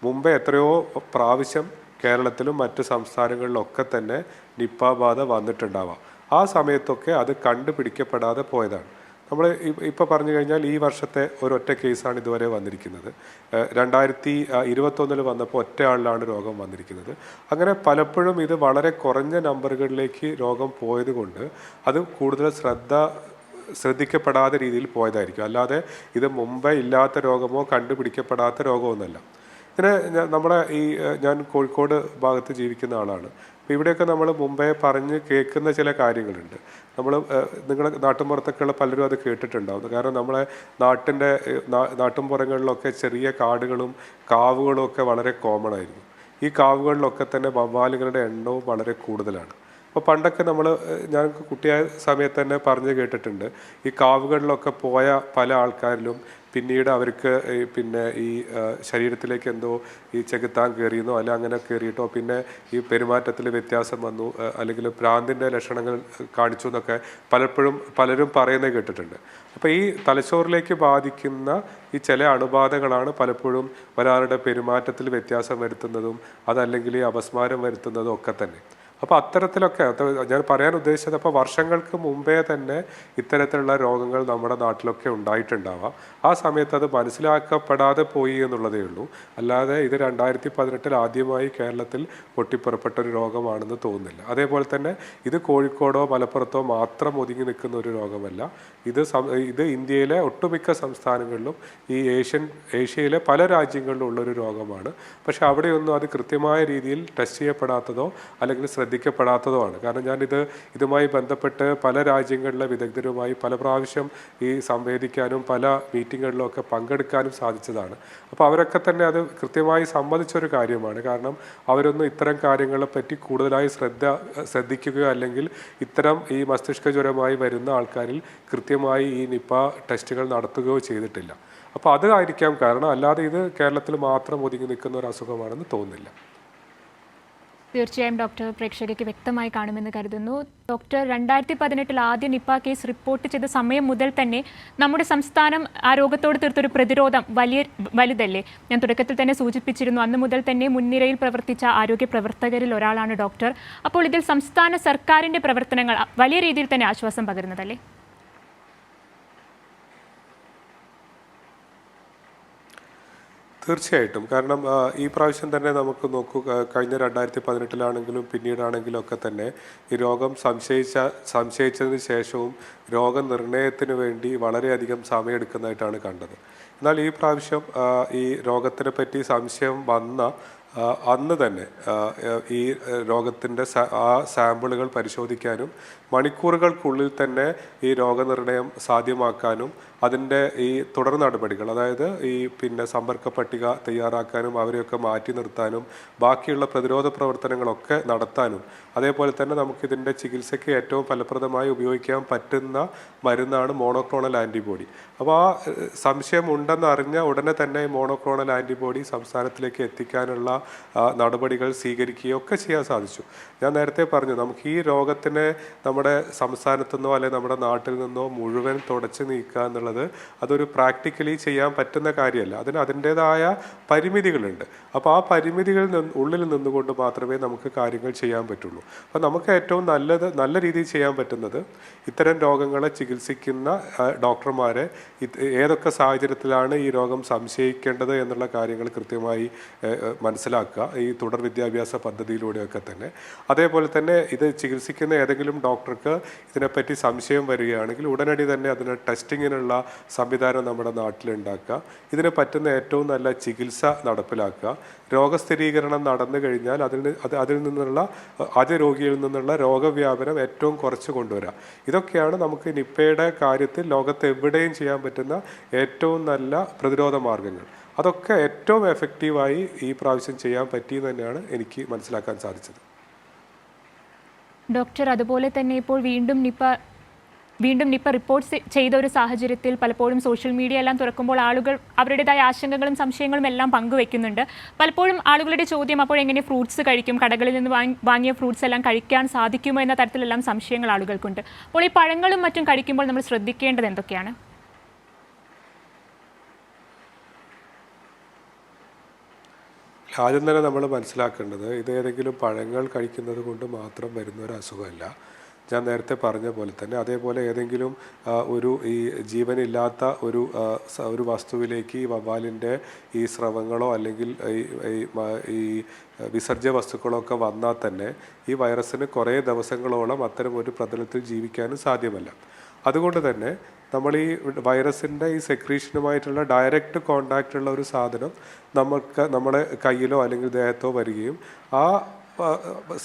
മുമ്പേ എത്രയോ പ്രാവശ്യം കേരളത്തിലും മറ്റ് സംസ്ഥാനങ്ങളിലൊക്കെ തന്നെ നിപ്പ ബാധ വന്നിട്ടുണ്ടാവാം. ആ സമയത്തൊക്കെ അത് കണ്ടുപിടിക്കപ്പെടാതെ പോയതാണ്. നമ്മൾ ഇപ്പോൾ പറഞ്ഞു കഴിഞ്ഞാൽ ഈ വർഷത്തെ ഒരൊറ്റ കേസാണ് ഇതുവരെ വന്നിരിക്കുന്നത്. 2021 വന്നപ്പോൾ ഒറ്റയാളിലാണ് രോഗം വന്നിരിക്കുന്നത്. അങ്ങനെ പലപ്പോഴും ഇത് വളരെ കുറഞ്ഞ നമ്പറുകളിലേക്ക് രോഗം പോയത് കൊണ്ട് അത് കൂടുതൽ ശ്രദ്ധിക്കപ്പെടാത്ത രീതിയിൽ പോയതായിരിക്കും. അല്ലാതെ ഇത് മുമ്പേ ഇല്ലാത്ത രോഗമോ കണ്ടുപിടിക്കപ്പെടാത്ത രോഗമൊന്നുമല്ല. ഇതിന് നമ്മുടെ ഞാൻ കോഴിക്കോട് ഭാഗത്ത് ജീവിക്കുന്ന ആളാണ്. അപ്പോൾ ഇവിടെയൊക്കെ നമ്മൾ മുമ്പേ പറഞ്ഞ് കേൾക്കുന്ന ചില കാര്യങ്ങളുണ്ട്. നിങ്ങളുടെ നാട്ടിൻപുറത്തൊക്കെയുള്ള പലരും അത് കേട്ടിട്ടുണ്ടാവും. കാരണം നമ്മളെ നാട്ടിൻപുറങ്ങളിലൊക്കെ ചെറിയ കാടുകളും കാവുകളും ഒക്കെ വളരെ കോമൺ ആയിരുന്നു. ഈ കാവുകളിലൊക്കെ തന്നെ വവ്വാലുകളുടെ എണ്ണവും വളരെ കൂടുതലാണ്. അപ്പോൾ പണ്ടൊക്കെ ഞാൻ കുട്ടിയായ സമയത്ത് തന്നെ പറഞ്ഞു കേട്ടിട്ടുണ്ട്, ഈ കാവുകളിലൊക്കെ പോയ പല ആൾക്കാരിലും പിന്നീട് അവർക്ക് ഈ ശരീരത്തിലേക്ക് എന്തോ ഈ ചെകുത്താൻ കയറിയെന്നോ അല്ല അങ്ങനെ കയറിയിട്ടോ പിന്നെ ഈ പെരുമാറ്റത്തിൽ വ്യത്യാസം വന്നു അല്ലെങ്കിൽ ഭ്രാന്തിൻ്റെ ലക്ഷണങ്ങൾ കാണിച്ചു എന്നൊക്കെ പലരും പറയുന്നത് കേട്ടിട്ടുണ്ട്. അപ്പോൾ ഈ തലച്ചോറിലേക്ക് ബാധിക്കുന്ന ഈ ചില അണുബാധകളാണ് പലപ്പോഴും ഒരാളുടെ പെരുമാറ്റത്തിൽ വ്യത്യാസം വരുത്തുന്നതും അതല്ലെങ്കിൽ അപസ്മാരം വരുത്തുന്നതും ഒക്കെ തന്നെ. അപ്പോൾ അത്തരത്തിലൊക്കെ ഞാൻ പറയാൻ ഉദ്ദേശിച്ചത്, അപ്പോൾ വർഷങ്ങൾക്ക് മുമ്പേ തന്നെ ഇത്തരത്തിലുള്ള രോഗങ്ങൾ നമ്മുടെ നാട്ടിലൊക്കെ ഉണ്ടായിട്ടുണ്ടാവാം. ആ സമയത്ത് അത് മനസ്സിലാക്കപ്പെടാതെ പോയി എന്നുള്ളതേ ഉള്ളൂ. അല്ലാതെ ഇത് 2018 ആദ്യമായി കേരളത്തിൽ പൊട്ടിപ്പുറപ്പെട്ട ഒരു രോഗമാണെന്ന് തോന്നുന്നില്ല. അതേപോലെ തന്നെ ഇത് കോഴിക്കോടോ മലപ്പുറത്തോ മാത്രം ഒതുങ്ങി നിൽക്കുന്ന ഒരു രോഗമല്ല. ഇത് ഇന്ത്യയിലെ ഒട്ടുമിക്ക സംസ്ഥാനങ്ങളിലും ഈ ഏഷ്യയിലെ പല രാജ്യങ്ങളിലും ഉള്ളൊരു രോഗമാണ്. പക്ഷെ അവിടെയൊന്നും അത് കൃത്യമായ രീതിയിൽ ടെസ്റ്റ് ചെയ്യപ്പെടാത്തതോ അല്ലെങ്കിൽ ശ്രദ്ധിക്കപ്പെടാത്തതോ ആണ്. കാരണം ഇതുമായി ബന്ധപ്പെട്ട് പല രാജ്യങ്ങളിലെ വിദഗ്ധരുമായി പല പ്രാവശ്യം ഈ സംവേദിക്കാനും പല മീറ്റിങ്ങുകളിലും ഒക്കെ പങ്കെടുക്കാനും സാധിച്ചതാണ്. അപ്പോൾ അവരൊക്കെ തന്നെ അത് കൃത്യമായി സമ്മതിച്ചൊരു കാര്യമാണ്. കാരണം അവരൊന്നും ഇത്തരം കാര്യങ്ങളെ പറ്റി കൂടുതലായി ശ്രദ്ധിക്കുകയോ അല്ലെങ്കിൽ ഇത്തരം ഈ മസ്തിഷ്ക ജ്വരമായി വരുന്ന ആൾക്കാരിൽ കൃത്യമായി ഈ നിപ്പ ടെസ്റ്റുകൾ നടത്തുകയോ ചെയ്തിട്ടില്ല. അപ്പോൾ അത് ആയിരിക്കാം കാരണം. അല്ലാതെ ഇത് കേരളത്തിൽ മാത്രം ഒതുങ്ങി നിൽക്കുന്ന ഒരു അസുഖമാണെന്ന് തോന്നുന്നില്ല. തീർച്ചയായും ഡോക്ടർ പ്രേക്ഷകർക്ക് വ്യക്തമായി കാണുമെന്ന് കരുതുന്നു. ഡോക്ടർ, 2018 ആദ്യ നിപ്പ കേസ് റിപ്പോർട്ട് ചെയ്ത സമയം മുതൽ തന്നെ നമ്മുടെ സംസ്ഥാനം ആ രോഗത്തോട് തീർത്തൊരു പ്രതിരോധം വലുതല്ലേ? ഞാൻ തുടക്കത്തിൽ തന്നെ സൂചിപ്പിച്ചിരുന്നു, അന്ന് മുതൽ തന്നെ മുൻനിരയിൽ പ്രവർത്തിച്ച ആരോഗ്യ പ്രവർത്തകരിൽ ഒരാളാണ് ഡോക്ടർ. അപ്പോൾ ഇതിൽ സംസ്ഥാന സർക്കാരിൻ്റെ പ്രവർത്തനങ്ങൾ വലിയ രീതിയിൽ തന്നെ ആശ്വാസം പകരുന്നതല്ലേ? തീർച്ചയായിട്ടും. കാരണം ഈ പ്രാവശ്യം തന്നെ നമുക്ക് നോക്കൂ, കഴിഞ്ഞ 2018 പിന്നീടാണെങ്കിലും ഒക്കെ തന്നെ ഈ രോഗം സംശയിച്ചതിന് ശേഷവും രോഗനിർണയത്തിന് വേണ്ടി വളരെയധികം സമയമെടുക്കുന്നതായിട്ടാണ് കണ്ടത്. എന്നാൽ ഈ പ്രാവശ്യം ഈ രോഗത്തിനെ പറ്റി സംശയം വന്ന അന്ന് തന്നെ ഈ രോഗത്തിൻ്റെ സാമ്പിളുകൾ പരിശോധിക്കാനും മണിക്കൂറുകൾക്കുള്ളിൽ തന്നെ ഈ രോഗനിർണയം സാധ്യമാക്കാനും അതിൻ്റെ ഈ തുടർ നടപടികൾ, അതായത് ഈ സമ്പർക്ക പട്ടിക തയ്യാറാക്കാനും അവരെയൊക്കെ മാറ്റി നിർത്താനും ബാക്കിയുള്ള പ്രതിരോധ പ്രവർത്തനങ്ങളൊക്കെ നടത്താനും അതേപോലെ തന്നെ നമുക്കിതിൻ്റെ ചികിത്സയ്ക്ക് ഏറ്റവും ഫലപ്രദമായി ഉപയോഗിക്കാൻ പറ്റുന്ന മരുന്നാണ് മോണോക്ലോണൽ ആൻറ്റിബോഡി. അപ്പോൾ ആ സംശയം ഉണ്ടെന്ന് അറിഞ്ഞ ഉടനെ തന്നെ മോണോക്ലോണൽ ആൻറ്റിബോഡി സംസ്ഥാനത്തിലേക്ക് എത്തിക്കാനുള്ള നടപടികൾ സ്വീകരിക്കുകയൊക്കെ ചെയ്യാൻ സാധിച്ചു. ഞാൻ നേരത്തെ പറഞ്ഞു, നമുക്ക് ഈ രോഗത്തിനെ നമ്മുടെ സംസ്ഥാനത്തു നിന്നോ അല്ലെങ്കിൽ നമ്മുടെ നാട്ടിൽ നിന്നോ മുഴുവൻ തുടച്ചു നീക്കുക എന്നുള്ള എന്നുള്ളത് അതൊരു പ്രാക്ടിക്കലി ചെയ്യാൻ പറ്റുന്ന കാര്യമല്ല. അതിന് അതിൻ്റേതായ പരിമിതികളുണ്ട്. അപ്പോൾ ആ പരിമിതികളിൽ ഉള്ളിൽ നിന്നുകൊണ്ട് മാത്രമേ നമുക്ക് കാര്യങ്ങൾ ചെയ്യാൻ പറ്റുള്ളൂ. അപ്പോൾ നമുക്ക് ഏറ്റവും നല്ല രീതിയിൽ ചെയ്യാൻ പറ്റുന്നത് ഇത്തരം രോഗങ്ങളെ ചികിത്സിക്കുന്ന ഡോക്ടർമാരെ ഏതൊക്കെ സാഹചര്യത്തിലാണ് ഈ രോഗം സംശയിക്കേണ്ടത് എന്നുള്ള കാര്യങ്ങൾ കൃത്യമായി മനസ്സിലാക്കുക, ഈ തുടർ വിദ്യാഭ്യാസ പദ്ധതിയിലൂടെയൊക്കെ തന്നെ. അതേപോലെ തന്നെ ഇത് ചികിത്സിക്കുന്ന ഏതെങ്കിലും ഡോക്ടർക്ക് ഇതിനെപ്പറ്റി സംശയം വരികയാണെങ്കിൽ ഉടനടി തന്നെ അതിന് ടെസ്റ്റിങ്ങിനുള്ള സംവിധാനം നമ്മുടെ നാട്ടിലുണ്ടാക്കുക, ഇതിന് പറ്റുന്ന ഏറ്റവും നല്ല ചികിത്സ നടപ്പിലാക്കുക, രോഗസ്ഥിരീകരണം നടന്നു കഴിഞ്ഞാൽ അതിൽ നിന്നുള്ള ആദ്യ രോഗിയിൽ നിന്നുള്ള രോഗവ്യാപനം ഏറ്റവും കുറച്ച് കൊണ്ടുവരിക. ഇതൊക്കെയാണ് നമുക്ക് നിപ്പയുടെ കാര്യത്തിൽ ലോകത്ത് എവിടെയും ചെയ്യാൻ പറ്റുന്ന ഏറ്റവും നല്ല പ്രതിരോധ മാർഗങ്ങൾ. അതൊക്കെ ഏറ്റവും എഫക്റ്റീവായി ഈ പ്രാവശ്യം ചെയ്യാൻ പറ്റിയെന്ന് തന്നെയാണ് എനിക്ക് മനസ്സിലാക്കാൻ സാധിച്ചത്. ഡോക്ടർ, അതുപോലെ തന്നെ ഇപ്പോൾ വീണ്ടും നിപ്പ റിപ്പോർട്ട് ചെയ്ത ഒരു സാഹചര്യത്തിൽ പലപ്പോഴും സോഷ്യൽ മീഡിയ എല്ലാം തുറക്കുമ്പോൾ ആളുകൾ അവരുടേതായ ആശങ്കകളും സംശയങ്ങളും എല്ലാം പങ്കുവെക്കുന്നുണ്ട്. പലപ്പോഴും ആളുകളുടെ ചോദ്യം അപ്പോൾ എങ്ങനെ ഫ്രൂട്ട്സ് കഴിക്കും, കടകളിൽ നിന്ന് വാങ്ങിയ ഫ്രൂട്ട്സ് എല്ലാം കഴിക്കാൻ സാധിക്കുമോ എന്ന തരത്തിലെല്ലാം സംശയങ്ങൾ ആളുകൾക്കുണ്ട്. അപ്പോൾ ഈ പഴങ്ങളും മറ്റും കഴിക്കുമ്പോൾ നമ്മൾ ശ്രദ്ധിക്കേണ്ടത് എന്തൊക്കെയാണ്? ആദ്യം തന്നെ നമ്മൾ മനസ്സിലാക്കേണ്ടത് ഇത് ഏതെങ്കിലും പഴങ്ങൾ കഴിക്കുന്നത് കൊണ്ട് മാത്രം വരുന്ന ഒരു അസുഖമല്ല. ഞാൻ നേരത്തെ പറഞ്ഞ പോലെ തന്നെ അതേപോലെ ഏതെങ്കിലും ഈ ജീവനില്ലാത്ത ഒരു വസ്തുവിലേക്ക് ഈ വവ്വാലിൻ്റെ ഈ സ്രവങ്ങളോ അല്ലെങ്കിൽ ഈ വിസർജ്യ വസ്തുക്കളോ ഒക്കെ വന്നാൽ തന്നെ ഈ വൈറസിന് കുറേ ദിവസങ്ങളോളം അത്തരം ഒരു പ്രതലത്തിൽ ജീവിക്കാനും സാധ്യമല്ല. അതുകൊണ്ട് തന്നെ നമ്മൾ ഈ വൈറസിൻ്റെ ഈ സെക്രീഷനുമായിട്ടുള്ള ഡയറക്റ്റ് കോണ്ടാക്റ്റ് ഉള്ള ഒരു സാധനം നമ്മുടെ കയ്യിലോ അല്ലെങ്കിൽ ദേഹത്തോ വരികയും ആ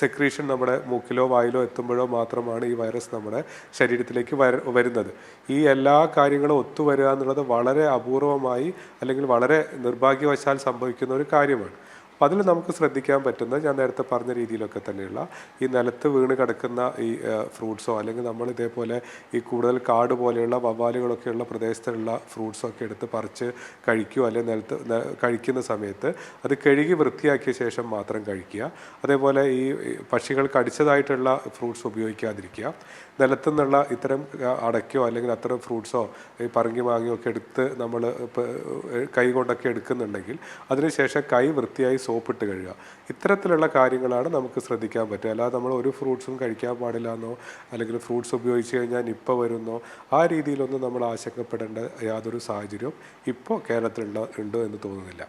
സെക്രീഷൻ നമ്മുടെ മൂക്കിലോ വായിലോ എത്തുമ്പോഴോ മാത്രമാണ് ഈ വൈറസ് നമ്മുടെ ശരീരത്തിലേക്ക് വരുന്നത്. ഈ എല്ലാ കാര്യങ്ങളും ഒത്തുവരിക എന്നുള്ളത് വളരെ അപൂർവമായി അല്ലെങ്കിൽ വളരെ നിർഭാഗ്യവശാൽ സംഭവിക്കുന്ന ഒരു കാര്യമാണ്. അപ്പോൾ അതിൽ നമുക്ക് ശ്രദ്ധിക്കാൻ പറ്റുന്ന ഞാൻ നേരത്തെ പറഞ്ഞ രീതിയിലൊക്കെ തന്നെയുള്ള ഈ നിലത്ത് വീണ് കിടക്കുന്ന ഈ ഫ്രൂട്ട്സോ അല്ലെങ്കിൽ നമ്മൾ ഇതേപോലെ ഈ കൂടുതൽ കാട് പോലെയുള്ള വവ്വാലുകളൊക്കെയുള്ള പ്രദേശത്തുള്ള ഫ്രൂട്ട്സോ ഒക്കെ എടുത്ത് പറിച്ച് കഴിക്കുകയോ അല്ലെങ്കിൽ നിലത്ത് കഴിക്കുന്ന സമയത്ത് അത് കഴുകി വൃത്തിയാക്കിയ ശേഷം മാത്രം കഴിക്കുക. അതേപോലെ ഈ പക്ഷികൾ കടിച്ചതായിട്ടുള്ള ഫ്രൂട്ട്സ് ഉപയോഗിക്കാതിരിക്കുക. നിലത്തുനിന്നുള്ള ഇത്തരം അടയ്ക്കോ അല്ലെങ്കിൽ അത്തരം ഫ്രൂട്ട്സോ ഈ പറങ്കി മാങ്ങയോ ഒക്കെ എടുത്ത് നമ്മൾ കൈ കൊണ്ടൊക്കെ എടുക്കുന്നുണ്ടെങ്കിൽ അതിനുശേഷം കൈ വൃത്തിയായി സോപ്പിട്ട് കഴുകുക. ഇത്തരത്തിലുള്ള കാര്യങ്ങളാണ് നമുക്ക് ശ്രദ്ധിക്കാൻ പറ്റുക. അല്ലാതെ നമ്മൾ ഒരു ഫ്രൂട്ട്സും കഴിക്കാൻ പാടില്ല എന്നോ അല്ലെങ്കിൽ ഫ്രൂട്ട്സ് ഉപയോഗിച്ച് കഴിഞ്ഞാൽ നിപ്പ വരുന്നോ ആ രീതിയിലൊന്നും നമ്മൾ ആശങ്കപ്പെടേണ്ട യാതൊരു സാഹചര്യവും ഇപ്പോൾ കേരളത്തിലുണ്ട് എന്ന് തോന്നുന്നില്ല.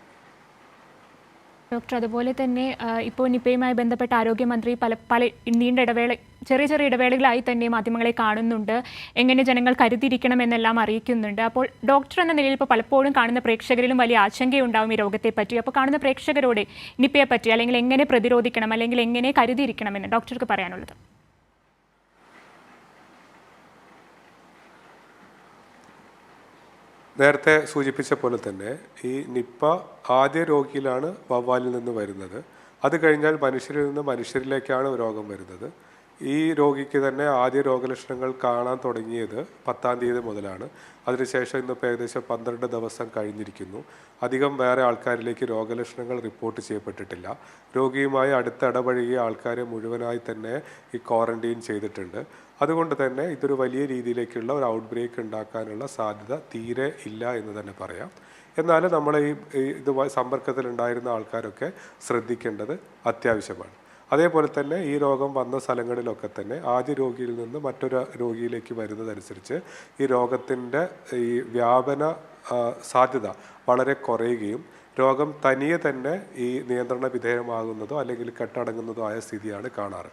ഡോക്ടർ, അതുപോലെ തന്നെ ഇപ്പോൾ നിപ്പയുമായി ബന്ധപ്പെട്ട ആരോഗ്യമന്ത്രി പല ചെറിയ ഇടവേളകളായി തന്നെ മാധ്യമങ്ങളെ കാണുന്നുണ്ട്, എങ്ങനെ ജനങ്ങൾ കരുതിയിരിക്കണം എന്നെല്ലാം അറിയിക്കുന്നുണ്ട്. അപ്പോൾ ഡോക്ടർ എന്ന നിലയിൽ ഇപ്പോൾ പലപ്പോഴും കാണുന്ന പ്രേക്ഷകരിലും വലിയ ആശങ്കയുണ്ടാവും ഈ രോഗത്തെപ്പറ്റി. അപ്പോൾ കാണുന്ന പ്രേക്ഷകരോട് നിപ്പയെ പറ്റി അല്ലെങ്കിൽ എങ്ങനെ പ്രതിരോധിക്കണം അല്ലെങ്കിൽ എങ്ങനെ കരുതിയിരിക്കണമെന്ന് ഡോക്ടർക്ക് പറയാനുള്ളത്? നേരത്തെ സൂചിപ്പിച്ച പോലെ തന്നെ ഈ നിപ്പ ആദ്യ രോഗിയിലാണ് വവ്വാലിൽ നിന്ന് വരുന്നത്. അത് കഴിഞ്ഞാൽ മനുഷ്യരിൽ നിന്ന് മനുഷ്യരിലേക്കാണ് രോഗം വരുന്നത്. ഈ രോഗിക്ക് തന്നെ ആദ്യ രോഗലക്ഷണങ്ങൾ കാണാൻ തുടങ്ങിയത് 10-ാം തീയതി മുതലാണ്. അതിനുശേഷം ഇന്നിപ്പോൾ ഏകദേശം 12 ദിവസം കഴിഞ്ഞിരിക്കുന്നു. അധികം വേറെ ആൾക്കാരിലേക്ക് രോഗലക്ഷണങ്ങൾ റിപ്പോർട്ട് ചെയ്യപ്പെട്ടിട്ടില്ല. രോഗിയുമായി ഇടപഴകിയ ആൾക്കാരെ മുഴുവനായി തന്നെ ഈ ക്വാറന്റൈൻ ചെയ്തിട്ടുണ്ട്. അതുകൊണ്ട് തന്നെ ഇതൊരു വലിയ രീതിയിലേക്കുള്ള ഒരു ഔട്ട് ബ്രേക്ക് ഉണ്ടാക്കാനുള്ള സാധ്യത തീരെ ഇല്ല എന്ന് തന്നെ പറയാം. എന്നാൽ നമ്മൾ ഇതുമായി സമ്പർക്കത്തിലുണ്ടായിരുന്ന ആൾക്കാരൊക്കെ ശ്രദ്ധിക്കേണ്ടത് അത്യാവശ്യമാണ്. അതേപോലെ തന്നെ ഈ രോഗം വന്ന സ്ഥലങ്ങളിലൊക്കെ തന്നെ ആദ്യ രോഗിയിൽ നിന്ന് മറ്റൊരു രോഗിയിലേക്ക് വരുന്നതനുസരിച്ച് ഈ രോഗത്തിൻ്റെ ഈ വ്യാപന സാധ്യത വളരെ കുറയുകയും രോഗം തനിയെ തന്നെ ഈ നിയന്ത്രണ വിധേയമാകുന്നതോ അല്ലെങ്കിൽ കെട്ടടങ്ങുന്നതോ ആയ സ്ഥിതിയാണ് കാണാറ്.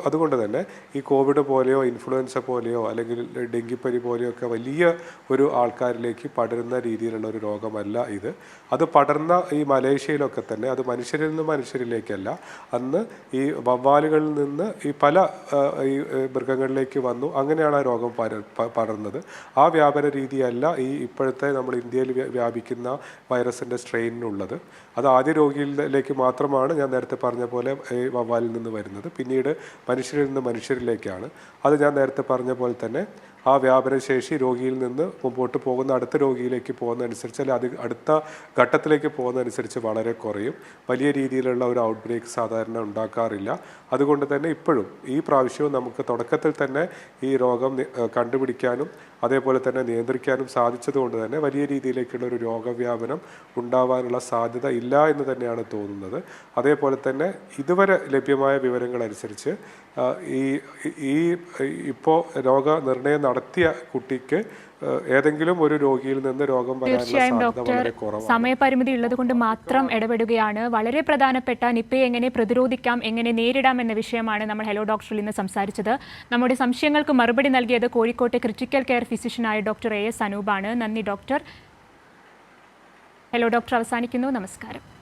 അതുകൊണ്ട് തന്നെ ഈ കോവിഡ് പോലെയോ ഇൻഫ്ലുവൻസ പോലെയോ അല്ലെങ്കിൽ ഡെങ്കിപ്പനി പോലെയോ ഒക്കെ വലിയ ഒരു ആൾക്കാരിലേക്ക് പടരുന്ന രീതിയിലുള്ള ഒരു രോഗമല്ല ഇത്. അത് പടർന്ന ഈ മലേഷ്യയിലൊക്കെ തന്നെ അത് മനുഷ്യരിൽ നിന്ന് മനുഷ്യരിലേക്കല്ല, അന്ന് ഈ വവ്വാലുകളിൽ നിന്ന് ഈ പല ഈ മൃഗങ്ങളിലേക്ക് വന്നു, അങ്ങനെയാണ് ആ രോഗം പടർന്നത്. ആ വ്യാപന രീതിയല്ല ഈ ഇപ്പോഴത്തെ നമ്മൾ ഇന്ത്യയിൽ വ്യാപിക്കുന്ന വൈറസിൻ്റെ സ്ട്രെയിനുള്ളത്. അത് ആദ്യ രോഗിയിലേക്ക് മാത്രമാണ് ഞാൻ നേരത്തെ പറഞ്ഞ പോലെ ഈ വവ്വാലിൽ നിന്ന് വരുന്നത്. പിന്നീട് മനുഷ്യരിൽ നിന്ന് മനുഷ്യരിലേക്കാണ്. അത് ഞാൻ നേരത്തെ പറഞ്ഞ പോലെ തന്നെ ആ വ്യാപനശേഷി രോഗിയിൽ നിന്ന് മുമ്പോട്ട് പോകുന്ന അടുത്ത രോഗിയിലേക്ക് പോകുന്നതനുസരിച്ച് അല്ലെങ്കിൽ അടുത്ത ഘട്ടത്തിലേക്ക് പോകുന്നതനുസരിച്ച് വളരെ കുറയും. വലിയ രീതിയിലുള്ള ഒരു ഔട്ട് ബ്രേക്ക് സാധാരണ ഉണ്ടാക്കാറില്ല. അതുകൊണ്ട് തന്നെ ഇപ്പോഴും ഈ പ്രാവശ്യവും നമുക്ക് തുടക്കത്തിൽ തന്നെ ഈ രോഗം കണ്ടുപിടിക്കാനും അതേപോലെ തന്നെ നിയന്ത്രിക്കാനും സാധിച്ചതുകൊണ്ട് തന്നെ വലിയ രീതിയിലേക്കുള്ള ഒരു രോഗവ്യാപനം ഉണ്ടാവാനുള്ള സാധ്യത ഇല്ല എന്ന് തന്നെയാണ് തോന്നുന്നത്. അതേപോലെ തന്നെ ഇതുവരെ ലഭ്യമായ വിവരങ്ങൾ അനുസരിച്ച് ഇപ്പോൾ രോഗനിർണയം നടത്തിയ കുട്ടിക്ക് ഏതെങ്കിലും ഒരു രോഗിയിൽ നിന്ന് രോഗം വരാനുള്ള സാധ്യത വളരെ കുറവാണ്. സമയപരിമിതി ഉള്ളത് കൊണ്ട് മാത്രം ഇടപെടുകയാണ്. വളരെ പ്രധാനപ്പെട്ട നിപ്പയെ എങ്ങനെ പ്രതിരോധിക്കാം, എങ്ങനെ നേരിടാം എന്ന വിഷയമാണ് നമ്മൾ ഹലോ ഡോക്ടറിൽ ഇന്ന് സംസാരിച്ചത്. നമ്മുടെ സംശയങ്ങൾക്ക് മറുപടി നൽകിയത് കോഴിക്കോട്ടെ ക്രിട്ടിക്കൽ കെയർ ഫിസിഷ്യനായ ഡോക്ടർ AS അനൂപാണ്. നന്ദി ഡോക്ടർ. ഹലോ ഡോക്ടർ അവസാനിക്കുന്നു. നമസ്കാരം.